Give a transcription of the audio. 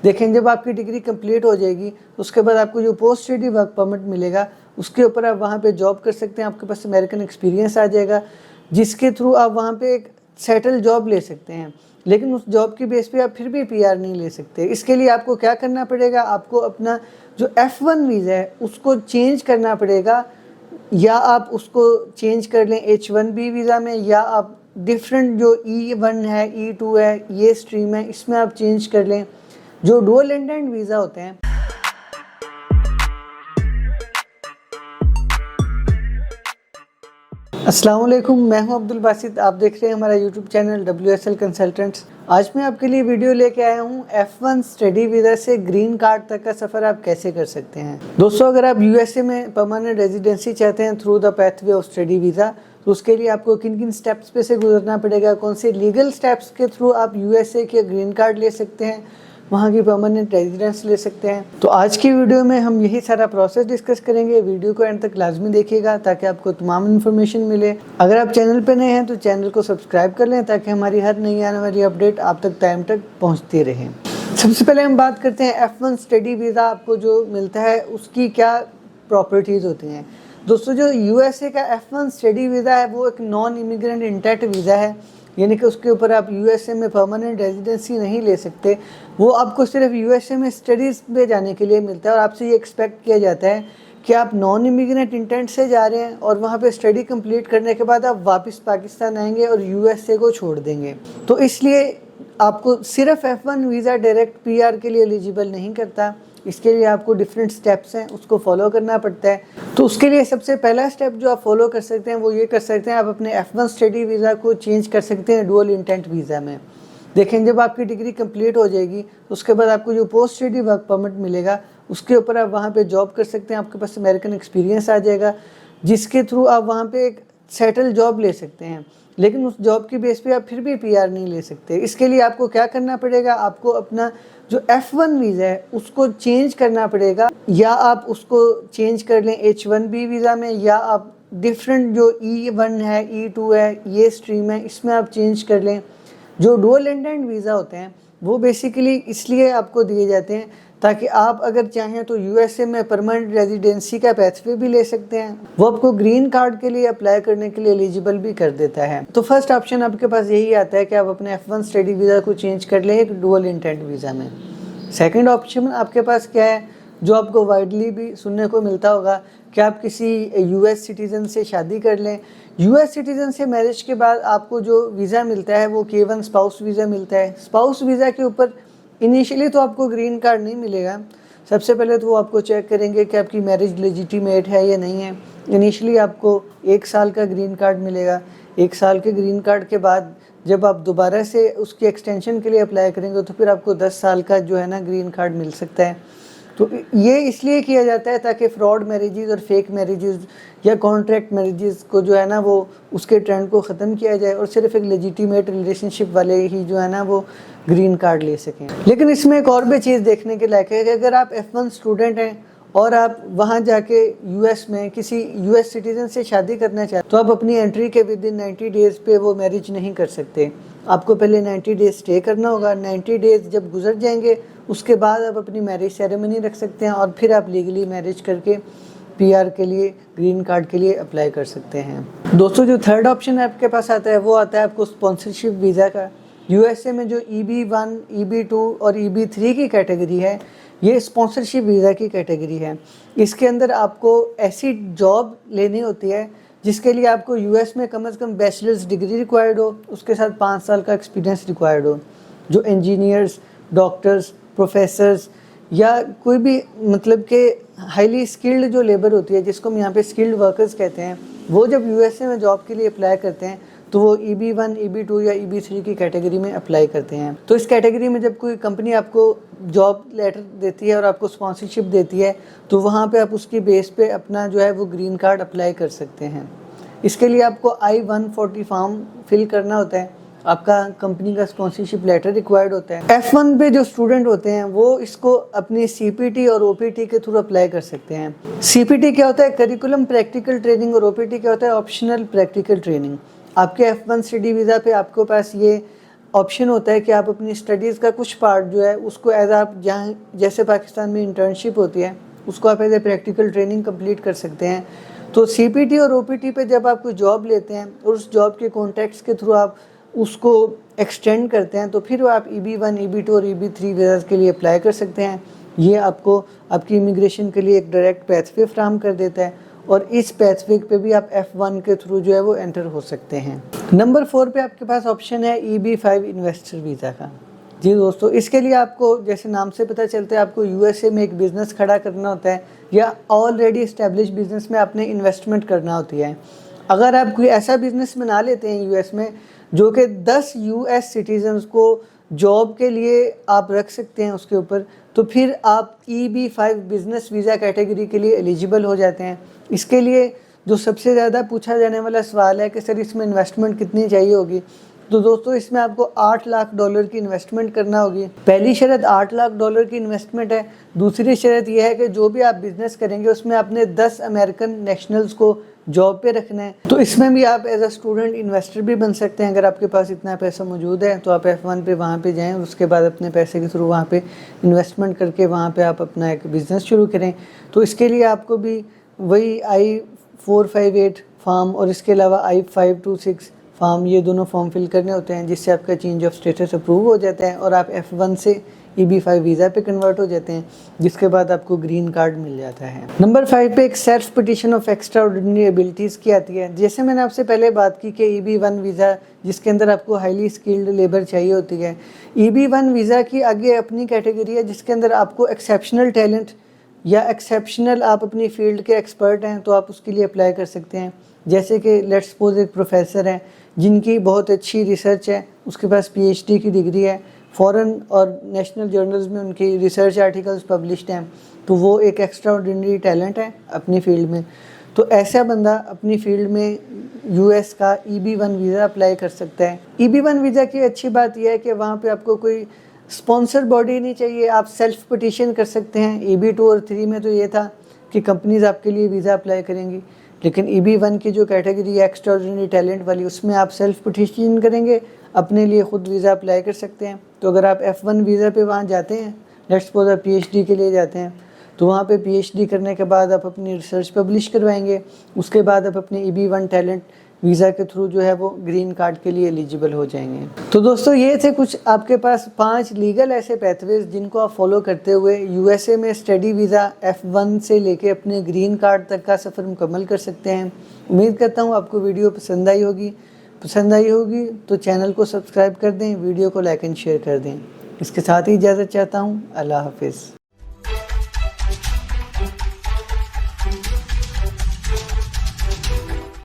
देखें जब आपकी डिग्री कंप्लीट हो जाएगी उसके बाद आपको जो पोस्ट स्टडी वर्क परमिट मिलेगा उसके ऊपर आप वहाँ पे जॉब कर सकते हैं। आपके पास अमेरिकन एक्सपीरियंस आ जाएगा जिसके थ्रू आप वहाँ पे एक सेटल जॉब ले सकते हैं। लेकिन उस जॉब की बेस पे आप फिर भी पीआर नहीं ले सकते। इसके लिए आपको क्या करना पड़ेगा, आपको अपना जो F1 वीज़ा है उसको चेंज करना पड़ेगा, या आप उसको चेंज कर लें H1B वीज़ा में, या आप डिफरेंट जो E1 है E2 है ये स्ट्रीम है इसमें आप चेंज कर लें, जो डुअल एंडेड वीज़ा होते हैं। अस्सलाम वालेकुम, मैं हूं अब्दुल बासित। आप देख रहे हैं हमारा यूट्यूब चैनल WSL कंसल्टेंट्स। आज मैं आपके लिए वीडियो लेके आया हूं F1 स्टडी वीज़ा से ग्रीन कार्ड तक का सफ़र आप कैसे कर सकते हैं। दोस्तों, अगर आप USA में परमानेंट रेजिडेंसी चाहते हैं through the pathway of study visa, तो उसके लिए आपको किन किन स्टेप्स पे से गुजरना पड़ेगा, कौन से लीगल स्टेप्स के थ्रू आप USA के ग्रीन कार्ड ले सकते हैं, वहाँ की परमानेंट रेजिडेंस ले सकते हैं। तो आज की वीडियो में हम यही सारा प्रोसेस डिस्कस करेंगे। वीडियो को एंड तक लाजमी देखिएगा ताकि आपको तमाम इन्फॉर्मेशन मिले। अगर आप चैनल पे नए हैं तो चैनल को सब्सक्राइब कर लें ताकि हमारी हर नई आने वाली अपडेट आप तक टाइम तक पहुँचती रहे। सबसे पहले हम बात करते हैं F1 स्टडी वीज़ा आपको जो मिलता है उसकी क्या प्रॉपर्टीज़ होती हैं। दोस्तों, जो USA का F1 स्टडी वीज़ा है वो एक नॉन इमिग्रेंट इंटेंट वीज़ा है, यानी कि उसके ऊपर आप USA में परमानेंट रेजिडेंसी नहीं ले सकते। वो आपको सिर्फ USA में स्टडीज़ पे जाने के लिए मिलता है और आपसे ये एक्सपेक्ट किया जाता है कि आप नॉन इमिग्रेंट इंटेंट से जा रहे हैं और वहाँ पे स्टडी कंप्लीट करने के बाद आप वापस पाकिस्तान आएंगे और USA को छोड़ देंगे। तो इसलिए आपको सिर्फ F1 वीज़ा डायरेक्ट PR के लिए एलिजिबल नहीं करता। इसके लिए आपको डिफरेंट स्टेप्स हैं उसको फॉलो करना पड़ता है। तो उसके लिए सबसे पहला स्टेप जो आप फॉलो कर सकते हैं वो ये कर सकते हैं, आप अपने F1 स्टडी वीज़ा को चेंज कर सकते हैं डुअल इंटेंट वीज़ा में। देखें जब आपकी डिग्री कंप्लीट हो जाएगी उसके बाद आपको जो पोस्ट स्टडी वर्क परमिट मिलेगा उसके ऊपर आप वहाँ पे जॉब कर सकते हैं। आपके पास अमेरिकन एक्सपीरियंस आ जाएगा जिसके थ्रू आप वहाँ पे एक सेटल जॉब ले सकते हैं। लेकिन उस जॉब की बेस पे आप फिर भी PR नहीं ले सकते। इसके लिए आपको क्या करना पड़ेगा, आपको अपना जो F1 वीज़ा है उसको चेंज करना पड़ेगा, या आप उसको चेंज कर लें H1B वीज़ा में, या आप डिफरेंट जो E1 है E2 है ये स्ट्रीम है इसमें आप चेंज कर लें। जो डुअल एंडेड वीज़ा होते हैं वो बेसिकली इसलिए आपको दिए जाते हैं ताकि आप अगर चाहें तो USA में परमानेंट रेजिडेंसी का पैथवे भी ले सकते हैं। वो आपको ग्रीन कार्ड के लिए अप्लाई करने के लिए एलिजिबल भी कर देता है। तो फर्स्ट ऑप्शन आपके पास यही आता है कि आप अपने F1 स्टडी वीज़ा को चेंज कर लें एक डुअल इंटेंट वीज़ा में। सेकेंड ऑप्शन आपके पास क्या है, जो आपको वाइडली भी सुनने को मिलता होगा कि आप किसी US सिटीज़न से शादी कर लें। US सिटीज़न से मैरिज के बाद आपको जो वीज़ा मिलता है वो K1 स्पाउस वीज़ा मिलता है। स्पाउस वीज़ा के ऊपर इनिशियली तो आपको ग्रीन कार्ड नहीं मिलेगा। सबसे पहले तो वो आपको चेक करेंगे कि आपकी मैरिज लेजिटिमेट है या नहीं है। इनिशियली आपको 1 साल का ग्रीन कार्ड मिलेगा। 1 साल के ग्रीन कार्ड के बाद जब आप दोबारा से उसकी एक्सटेंशन के लिए अप्लाई करेंगे तो फिर आपको 10 साल का जो है ना ग्रीन कार्ड मिल सकता है। तो ये इसलिए किया जाता है ताकि फ्रॉड मैरिजेज़ और फेक मैरिजेज़ या कॉन्ट्रैक्ट मैरिजेज़ को जो है ना वो उसके ट्रेंड को ख़त्म किया जाए और सिर्फ एक लेजिटिमेट रिलेशनशिप वाले ही जो है ना वो ग्रीन कार्ड ले सकें। लेकिन इसमें एक और भी चीज़ देखने के लायक है कि अगर आप F1 स्टूडेंट हैं और आप वहाँ जाके US में किसी US सिटीज़न से शादी करना चाहते तो आप अपनी एंट्री के विदिन 90 डेज़ पे वो मैरिज नहीं कर सकते। आपको पहले 90 डेज़ स्टे करना होगा। 90 डेज़ जब गुजर जाएंगे उसके बाद आप अपनी मैरिज सेरेमनी रख सकते हैं और फिर आप लीगली मैरिज करके PR के लिए ग्रीन कार्ड के लिए अप्लाई कर सकते हैं। दोस्तों, जो थर्ड ऑप्शन आपके पास आता है वो आता है आपको स्पॉन्सरशिप वीज़ा का। USA में जो EB1, EB2 और EB3 की कैटेगरी है ये स्पॉन्सरशिप वीज़ा की कैटेगरी है। इसके अंदर आपको ऐसी जॉब लेनी होती है जिसके लिए आपको US में कम से कम बैचलर्स डिग्री रिक्वायर्ड हो, उसके साथ 5 साल का एक्सपीरियंस रिक्वायर्ड हो। जो इंजीनियर्स, डॉक्टर्स, प्रोफेसर्स या कोई भी मतलब के हाईली स्किल्ड जो लेबर होती है जिसको हम यहाँ पे स्किल्ड वर्कर्स कहते हैं, वो जब USA में जॉब के लिए अप्लाई करते हैं तो वो EB1, EB2 या EB3 की कैटेगरी में अप्लाई करते हैं। तो इस कैटेगरी में जब कोई कंपनी आपको जॉब लेटर देती है और आपको स्पॉन्सरशिप देती है तो वहाँ पे आप उसकी बेस पे अपना जो है वो ग्रीन कार्ड अप्लाई कर सकते हैं। इसके लिए आपको I-140 फॉर्म फिल करना होता है। आपका कंपनी का स्पॉन्सरशिप लेटर रिक्वायर्ड होता है। F1 पे जो स्टूडेंट होते हैं वो इसको अपनी CPT और OPT के थ्रू अप्लाई कर सकते हैं। CPT क्या होता है, करिकुलम प्रैक्टिकल ट्रेनिंग, और OPT क्या होता है, ऑप्शनल प्रैक्टिकल ट्रेनिंग। आपके F1 स्टडी वीज़ा पे आपके पास ये ऑप्शन होता है कि आप अपनी स्टडीज़ का कुछ पार्ट जो है उसको एज आप जहाँ जैसे पाकिस्तान में इंटर्नशिप होती है उसको आप as a practical training complete कर सकते हैं। तो CPT और OPT पे जब आप कोई जॉब लेते हैं और उस जॉब के कॉन्ट्रैक्ट्स के थ्रू आप उसको एक्सटेंड करते हैं तो फिर वो आप EB1, EB2 और EB3 वीज़ा के लिए अप्लाई कर सकते हैं। ये आपको आपकी इमिग्रेशन के लिए एक डायरेक्ट पैथवे फ्राहम कर देता है और इस पैथवे पे भी आप F1 के थ्रू जो है वो एंटर हो सकते हैं। नंबर 4 पे आपके पास ऑप्शन है EB5 इन्वेस्टर वीज़ा का। जी दोस्तों, इसके लिए आपको जैसे नाम से पता चलता है आपको USA में एक बिज़नेस खड़ा करना होता है या ऑलरेडी इस्टेब्लिश बिज़नेस में आपने इन्वेस्टमेंट करना होती है। अगर आप कोई ऐसा बिज़नेस बना लेते हैं US में जो कि 10 US सिटीजन्स को जॉब के लिए आप रख सकते हैं उसके ऊपर, तो फिर आप EB5 बिज़नेस वीज़ा कैटेगरी के लिए एलिजिबल हो जाते हैं। इसके लिए जो सबसे ज़्यादा पूछा जाने वाला सवाल है कि सर इसमें इन्वेस्टमेंट कितनी चाहिए होगी, तो दोस्तों इसमें आपको $8 लाख की इन्वेस्टमेंट करना होगी। पहली शर्त $8 लाख की इन्वेस्टमेंट है। दूसरी शर्त यह है कि जो भी आप बिज़नेस करेंगे उसमें आपने 10 अमेरिकन नेशनल्स को जॉब पे रखना है। तो इसमें भी आप एज अ स्टूडेंट इन्वेस्टर भी बन सकते हैं। अगर आपके पास इतना पैसा मौजूद है तो आप F1 पे वहाँ पे जाएं और उसके बाद अपने पैसे के थ्रू वहाँ पे इन्वेस्टमेंट करके वहाँ पे आप अपना एक बिज़नेस शुरू करें। तो इसके लिए आपको भी वही I-458 फॉर्म और इसके अलावा I-526 फॉर्म, ये दोनों फॉर्म फिल करने होते हैं जिससे आपका चेंज ऑफ स्टेटस अप्रूव हो जाता है और आप F1 से EB5 वीज़ा पे कन्वर्ट हो जाते हैं, जिसके बाद आपको ग्रीन कार्ड मिल जाता है। नंबर 5 पे एक self petition of extra ordinary abilities की आती है। जैसे मैंने आपसे पहले बात की कि EB1 वीज़ा जिसके अंदर आपको हाईली स्किल्ड लेबर चाहिए होती है, EB1 वीज़ा की आगे अपनी कैटेगरी है जिसके अंदर आपको एक्सेप्शनल टैलेंट या एक्सेप्शनल आप अपनी फील्ड के एक्सपर्ट हैं तो आप उसके लिए अप्लाई कर सकते हैं। जैसे कि लेट्स सपोज एक प्रोफेसर है जिनकी बहुत अच्छी रिसर्च है, उसके पास PhD की डिग्री है, फॉरेन और नेशनल जर्नल्स में उनकी रिसर्च आर्टिकल्स पब्लिश्ड हैं, तो वो एक एक्स्ट्रा ऑर्डिनरी टैलेंट है अपनी फील्ड में। तो ऐसा बंदा अपनी फील्ड में US का EB1 वीज़ा अप्लाई कर सकता है। EB1 वीज़ा की अच्छी बात यह है कि वहाँ पे आपको कोई स्पॉन्सर बॉडी नहीं चाहिए, आप सेल्फ पिटिशन कर सकते हैं। EB2 और 3 में तो ये था कि कंपनीज आपके लिए वीज़ा अप्लाई करेंगी, लेकिन EB1 की जो कैटेगरी है एक्स्ट्रा ऑर्डिनरी टैलेंट वाली, उसमें आप सेल्फ पिटिशन करेंगे, अपने लिए खुद वीज़ा अप्लाई कर सकते हैं। तो अगर आप F1 वीज़ा पे वहाँ जाते हैं, लेट्स सपोज आप PhD के लिए जाते हैं, तो वहाँ पे PhD करने के बाद आप अपनी रिसर्च पब्लिश करवाएंगे, उसके बाद आप अपने EB1 टैलेंट वीज़ा के थ्रू जो है वो ग्रीन कार्ड के लिए एलिजिबल हो जाएंगे। तो दोस्तों ये थे कुछ आपके पास 5 लीगल ऐसे पैथवेज जिनको आप फॉलो करते हुए USA में स्टडी वीज़ा F1 से लेके अपने ग्रीन कार्ड तक का सफ़र मुकम्मल कर सकते हैं। उम्मीद करता हूँ आपको वीडियो पसंद आई होगी तो चैनल को सब्सक्राइब कर दें, वीडियो को लाइक एंड शेयर कर दें। इसके साथ ही इजाज़त चाहता हूँ। अल्लाह हाफिज़।